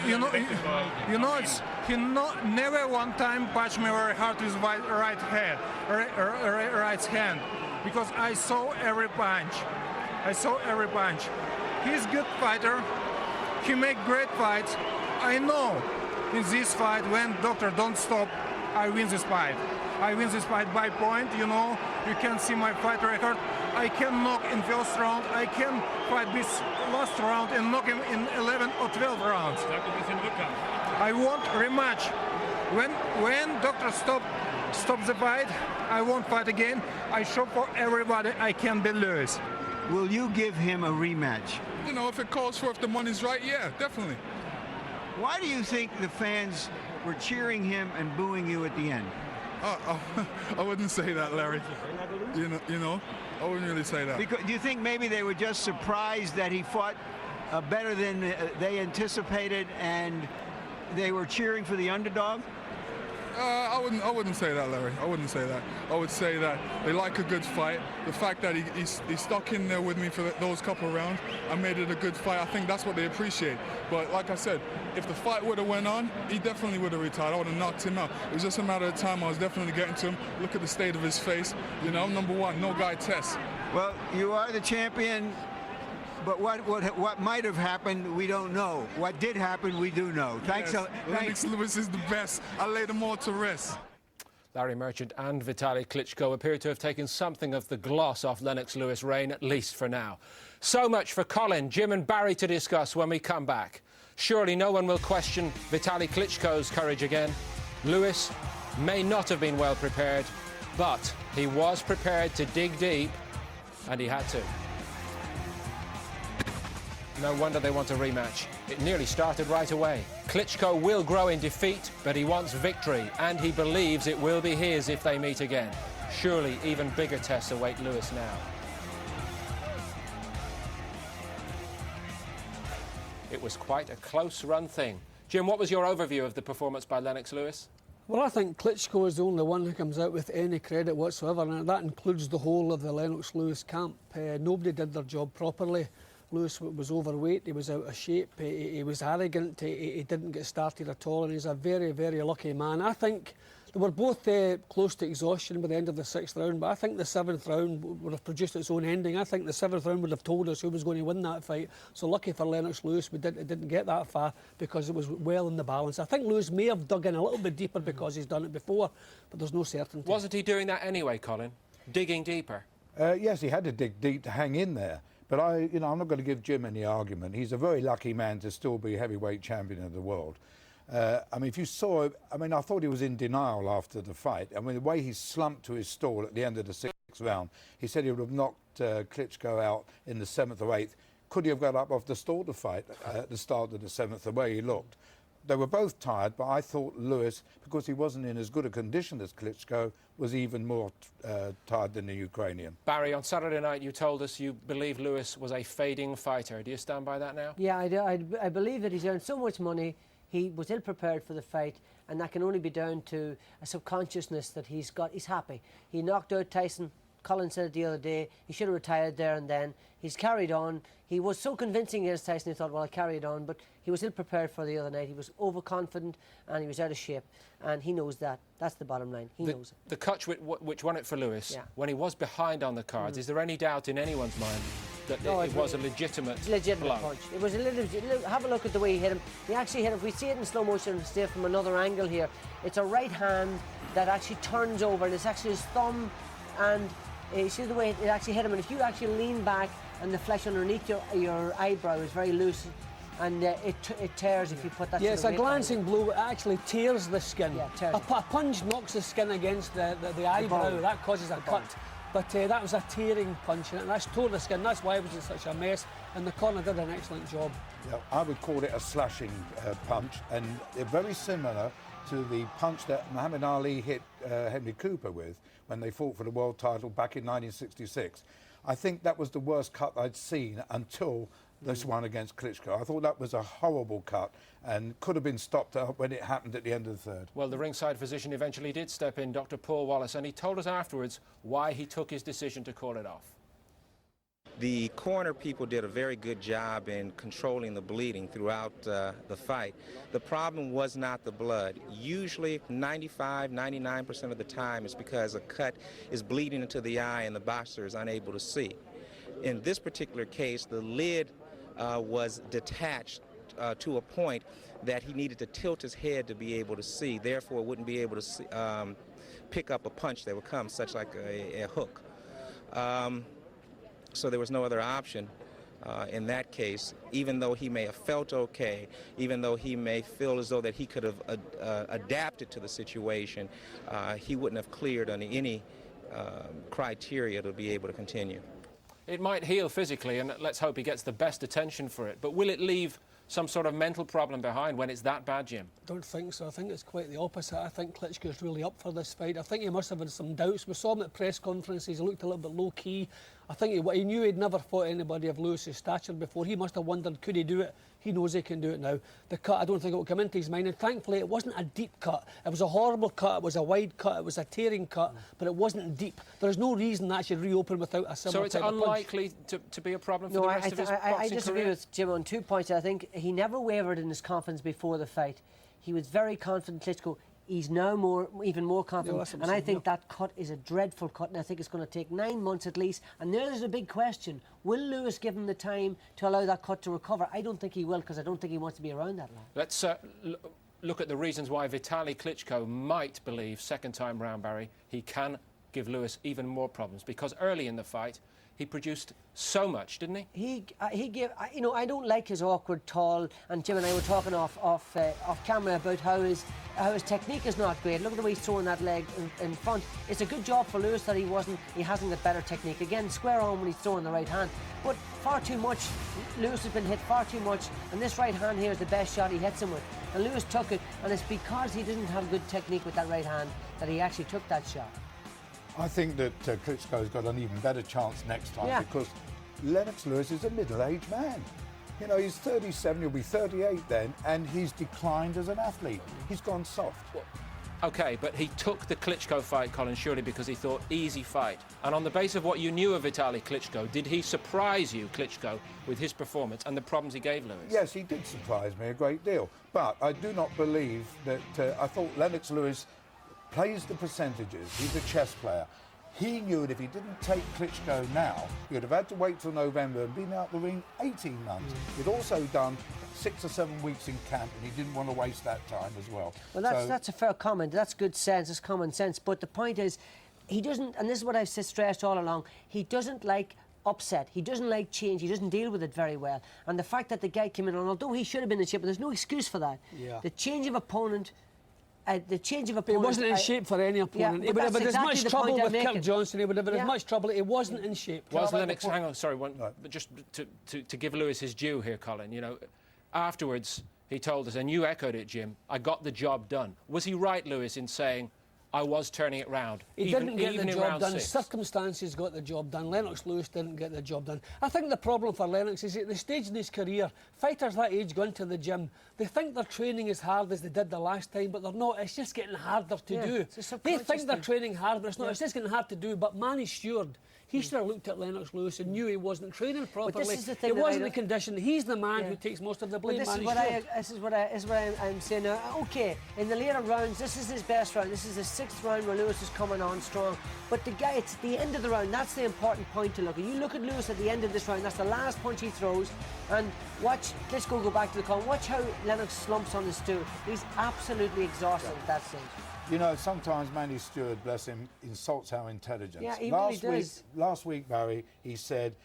You know, he never one time punched me very hard with right hand, because I saw every punch. He's good fighter. He make great fights. I know in this fight, when doctor don't stop, I win this fight. I win this fight by point. You know, you can see my fight record. I can knock in first round. I can fight this last round and knock him in 11 or 12 rounds. I want rematch. When doctor stop the fight, I won't fight again. I show for everybody I can be Lewis. Will you give him a rematch? You know, if it calls for, if the money's right, yeah, definitely. Why do you think the fans were cheering him and booing you at the end? I wouldn't say that, Larry. You know, I wouldn't really say that. Because, do you think maybe they were just surprised that he fought better than they anticipated, and they were cheering for the underdog? I wouldn't say that, Larry. I wouldn't say that. I would say that they like a good fight. The fact that he stuck in there with me for those couple of rounds, I made it a good fight. I think that's what they appreciate. But like I said, if the fight would have went on, he definitely would have retired. I would have knocked him out. It was just a matter of time. I was definitely getting to him. Look at the state of his face. You know, #1, no guy tests. Well, you are the champion. But what might have happened, we don't know. What did happen, we do know. Thanks. Yes, Lennox Lewis is the best. I lay them all to rest. Larry Merchant and Vitali Klitschko appear to have taken something of the gloss off Lennox Lewis' reign, at least for now. So much for Colin, Jim and Barry to discuss when we come back. Surely no one will question Vitali Klitschko's courage again. Lewis may not have been well prepared, but he was prepared to dig deep, and he had to. No wonder they want a rematch. It nearly started right away. Klitschko will grow in defeat, but he wants victory, and he believes it will be his if they meet again. Surely even bigger tests await Lewis now. It was quite a close-run thing. Jim, what was your overview of the performance by Lennox Lewis? Well, I think Klitschko is the only one who comes out with any credit whatsoever, and that includes the whole of the Lennox Lewis camp. Nobody did their job properly. Lewis was overweight, he was out of shape, he was arrogant, he didn't get started at all, and he's a very, very lucky man. I think they were both close to exhaustion by the end of the 6th round, but I think the 7th round would have produced its own ending. I think the 7th round would have told us who was going to win that fight. So lucky for Lennox Lewis, it didn't get that far because it was well in the balance. I think Lewis may have dug in a little bit deeper because he's done it before, but there's no certainty. Wasn't he doing that anyway, Colin? Digging deeper? Yes, he had to dig deep to hang in there. But I'm not going to give Jim any argument. He's a very lucky man to still be heavyweight champion of the world. I mean, if you saw him, I mean, I thought he was in denial after the fight. I mean, the way he slumped to his stall at the end of the 6th round, he said he would have knocked Klitschko out in the 7th or 8th. Could he have got up off the stall to fight at the start of the 7th, the way he looked? They were both tired, but I thought Lewis, because he wasn't in as good a condition as Klitschko, was even more tired than the Ukrainian. Barry, on Saturday night you told us you believe Lewis was a fading fighter. Do you stand by that now? Yeah, I believe that he's earned so much money. He was ill-prepared for the fight, and that can only be down to a subconsciousness that he's happy. He knocked out Tyson. Colin said it the other day, he should have retired there and then. He's carried on. He was so convincing against Tyson, he thought, well, I'll carry it on, but he was ill-prepared for the other night. He was overconfident, and he was out of shape, and he knows that. That's the bottom line. He knows it. The cut which won it for Lewis, when he was behind on the cards, is there any doubt in anyone's mind that it was a legitimate blow? Punch. It was a little, have a look at the way he hit him. He actually hit him. If we see it in slow motion, stay from another angle here, it's a right hand that actually turns over, and it's actually his thumb, and you see the way it actually hit him. And if you actually lean back and the flesh underneath your eyebrow is very loose, and it tears if you put that. Yeah, it's a glancing blow. It actually tears the skin. Yeah, tears a punch knocks the skin against the eyebrow. That causes a cut. But that was a tearing punch, and that's tore the skin. That's why it was in such a mess. And the corner did an excellent job. Yeah, I would call it a slashing punch, and they're very similar to the punch that Muhammad Ali hit Henry Cooper with when they fought for the world title back in 1966. I think that was the worst cut I'd seen until this one against Klitschko. I thought that was a horrible cut and could have been stopped up when it happened at the end of the 3rd. Well, the ringside physician eventually did step in, Dr. Paul Wallace, and he told us afterwards why he took his decision to call it off. The corner people did a very good job in controlling the bleeding throughout the fight. The problem was not the blood. Usually 95–99% of the time it's because a cut is bleeding into the eye and the boxer is unable to see. In this particular case, the lid was detached to a point that he needed to tilt his head to be able to see, therefore wouldn't be able to see, pick up a punch that would come, such like a hook. So there was no other option in that case, even though he may have felt okay, even though he may feel as though that he could have adapted to the situation, he wouldn't have cleared on any criteria to be able to continue. It might heal physically, and let's hope he gets the best attention for it, but will it leave some sort of mental problem behind when it's that bad, Jim? I don't think so. I think it's quite the opposite. I think Klitschko's really up for this fight. I think he must have had some doubts. We saw him at press conferences. He looked a little bit low-key. I think he knew he'd never fought anybody of Lewis's stature before. He must have wondered, could he do it? He knows he can do it now. The cut, I don't think it will come into his mind. And thankfully, it wasn't a deep cut. It was a horrible cut. It was a wide cut. It was a tearing cut, but it wasn't deep. There's no reason that should reopen without a similar type of punch. So it's unlikely to be a problem for the rest of his boxing I disagree career? with Jim on 2 points. I think he never wavered in his confidence before the fight. He was very confident, Klitschko. He's now even more confident, and I think that cut is a dreadful cut, and I think it's going to take 9 months at least. And there's a big question: will Lewis give him the time to allow that cut to recover? I don't think he will, because I don't think he wants to be around that long. Let's look at the reasons why Vitali Klitschko might believe, second time round, Barry, he can give Lewis even more problems, because early in the fight he produced so much, didn't he? He gave, you know, I don't like his awkward tall, and Jim and I were talking off camera about how his technique is not great. Look at the way he's throwing that leg in front. It's a good job for Lewis that he hasn't got better technique. Again, square on when he's throwing the right hand, but far too much. Lewis has been hit far too much, and this right hand here is the best shot he hits him with. And Lewis took it, and it's because he didn't have good technique with that right hand that he actually took that shot. I think that Klitschko's got an even better chance next time because Lennox Lewis is a middle-aged man. You know, he's 37, he'll be 38 then, and he's declined as an athlete. He's gone soft. Well, OK, but he took the Klitschko fight, Colin, surely because he thought, easy fight. And on the basis of what you knew of Vitali Klitschko, did he surprise you, Klitschko, with his performance and the problems he gave Lewis? Yes, he did surprise me a great deal. But I do not believe that... I thought Lennox Lewis plays the percentages. He's a chess player. He knew that if he didn't take Klitschko now, he would have had to wait till November and been out the ring 18 months. He'd also done 6 or 7 weeks in camp, and he didn't want to waste that time as well. Well, that's a fair comment. That's good sense. It's common sense. But the point is, he doesn't, and this is what I've stressed all along, he doesn't like upset. He doesn't like change. He doesn't deal with it very well. And the fact that the guy came in, and although he should have been in shape, but there's no excuse for that. Yeah. The change of opponent... He wasn't in shape for any opponent. He would have had as much trouble with Kirk Johnson. He would have had as much trouble. He wasn't in shape. Was Lennox? Hang on, sorry. Just to give Lewis his due here, Colin. You know, afterwards he told us, and you echoed it, Jim. I got the job done. Was he right, Lewis, in saying I was turning it round? He didn't get the job done. Circumstances got the job done. Lennox Lewis didn't get the job done. I think the problem for Lennox is at the stage in his career, fighters that age go into the gym, they think they're training as hard as they did the last time, but they're not. It's just getting harder to do. They think they're training hard, but it's not. It's just getting hard to do. But Manny Stewart, he should have looked at Lennox Lewis and knew he wasn't training properly. He wasn't the condition. He's the man who takes most of the blame. This is what I'm saying now. OK, in the later rounds, this is his best round. This is the 6th round where Lewis is coming on strong. But the guy, it's the end of the round. That's the important point to look at. You look at Lewis at the end of this round. That's the last punch he throws. And watch, let's go back to the column. Watch how Lennox slumps on the stool. He's absolutely exhausted at that stage. You know, sometimes Manny Stewart, bless him, insults our intelligence. Yeah, he really does. Last week, Barry, he said,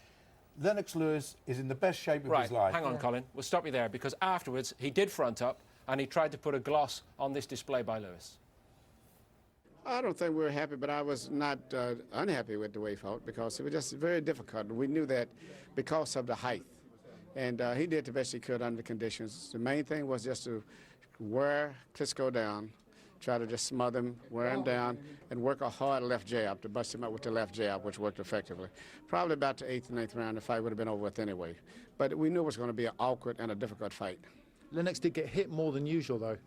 Lennox Lewis is in the best shape of his life. Hang on, Colin. We'll stop you there, because afterwards he did front up and he tried to put a gloss on this display by Lewis. I don't think we were happy, but I was not unhappy with the way he fought because it was just very difficult. We knew that because of the height. And he did the best he could under the conditions. The main thing was just to wear Klitschko down, try to just smother him, wear him down, and work a hard left jab to bust him up with the left jab, which worked effectively. Probably about the 8th and 9th round, the fight would have been over with anyway. But we knew it was going to be an awkward and a difficult fight. Lennox did get hit more than usual, though.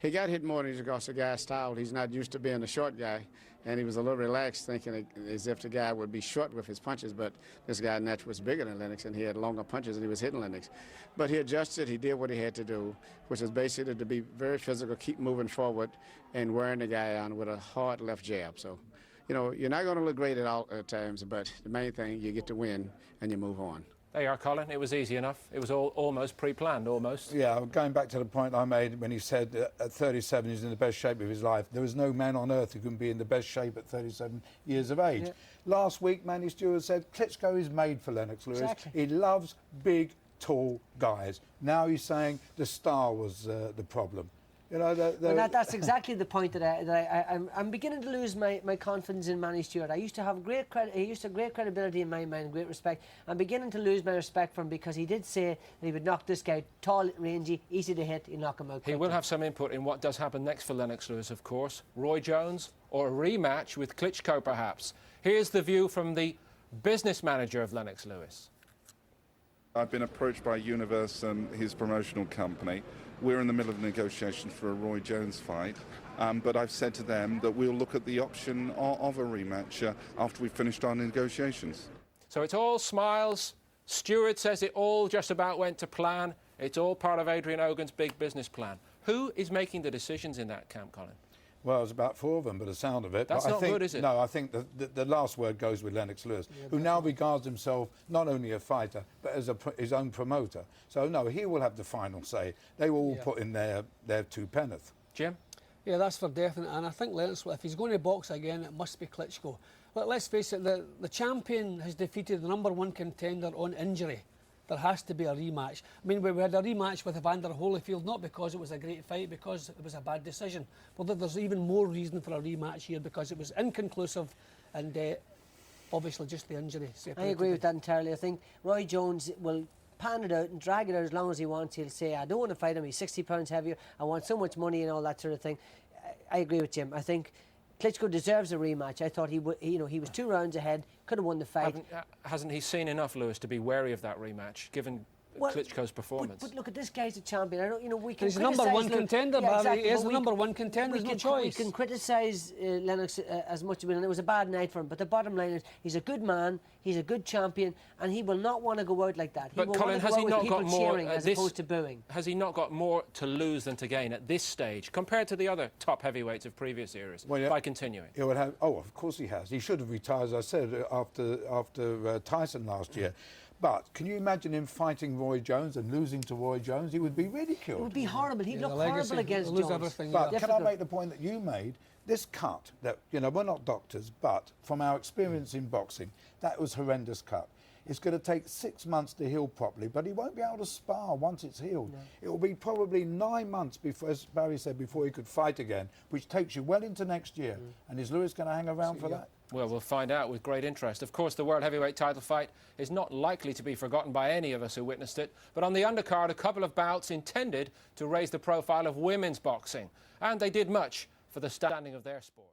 He got hit more than usual because the guy's style. He's not used to being a short guy, and he was a little relaxed, thinking as if the guy would be short with his punches, but this guy naturally was bigger than Lennox, and he had longer punches, and he was hitting Lennox. But he adjusted. He did what he had to do, which was basically to be very physical, keep moving forward, and wearing the guy on with a hard left jab. So, you know, you're not going to look great at times, but the main thing, you get to win, and you move on. There you are, Colin. It was easy enough. It was all almost pre-planned, almost. Yeah, going back to the point I made when he said at 37 he's in the best shape of his life. There is no man on earth who can be in the best shape at 37 years of age. Yeah. Last week, Manny Stewart said Klitschko is made for Lennox Lewis. Exactly. He loves big, tall guys. Now he's saying the star was the problem. You know, that's exactly the point that I'm beginning to lose my confidence in Manny Stewart. He used to have great credibility in my mind, great respect. I'm beginning to lose my respect for him because he did say that he would knock this guy tall, rangy, easy to hit. He'd knock him out quickly. He will have some input in what does happen next for Lennox Lewis, of course. Roy Jones or a rematch with Klitschko, perhaps. Here's the view from the business manager of Lennox Lewis. I've been approached by Universe and his promotional company. We're in the middle of negotiations for a Roy Jones fight, but I've said to them that we'll look at the option of a rematch after we've finished our negotiations. So it's all smiles. Stewart says it all just about went to plan. It's all part of Adrian Ogan's big business plan. Who is making the decisions in that camp, Colin? Well, it's about 4 of them, by the sound of it. That's not good, is it? No, I think the last word goes with Lennox Lewis, who now regards himself not only a fighter, but as his own promoter. So, no, he will have the final say. They will all put in their 2 penneth. Jim? Yeah, that's for definite. And I think Lennox, if he's going to box again, it must be Klitschko. But let's face it, the champion has defeated the #1 contender on injury. There has to be a rematch. I mean, we had a rematch with Evander Holyfield, not because it was a great fight, because it was a bad decision. But there's even more reason for a rematch here because it was inconclusive and obviously just the injury. I agree with that entirely. I think Roy Jones will pan it out and drag it out as long as he wants. He'll say, I don't want to fight him, he's 60 pounds heavier, I want so much money and all that sort of thing. I agree with Jim. I think Klitschko deserves a rematch. I thought he was 2 rounds ahead, could have won the fight. Hasn't he seen enough, Lewis, to be wary of that rematch, given Klitschko's performance? But look, at this guy's a champion. I don't, we can. He's the #1 contender, yeah, exactly, he is the #1 contender. There's no choice. We can criticise Lennox as much as we, and it was a bad night for him. But the bottom line is, he's a good man, he's a good champion, and he will not want to go out like that. But Colin, has he not got more cheering as opposed to booing? Has he not got more to lose than to gain at this stage compared to the other top heavyweights of previous eras by continuing? He would have. Oh, of course he has. He should have retired, as I said, after Tyson last year. But can you imagine him fighting Roy Jones and losing to Roy Jones? He would be ridiculed. It would be horrible. He'd look horrible against Jones. But can I make the point that you made? This cut, that we're not doctors, but from our experience in boxing, that was horrendous cut. It's going to take 6 months to heal properly, but he won't be able to spar once it's healed. No. It will be probably 9 months before, as Barry said, before he could fight again, which takes you well into next year. And is Lewis going to hang around for that? Well, we'll find out with great interest. Of course, the World Heavyweight title fight is not likely to be forgotten by any of us who witnessed it. But on the undercard, a couple of bouts intended to raise the profile of women's boxing. And they did much for the standing of their sport.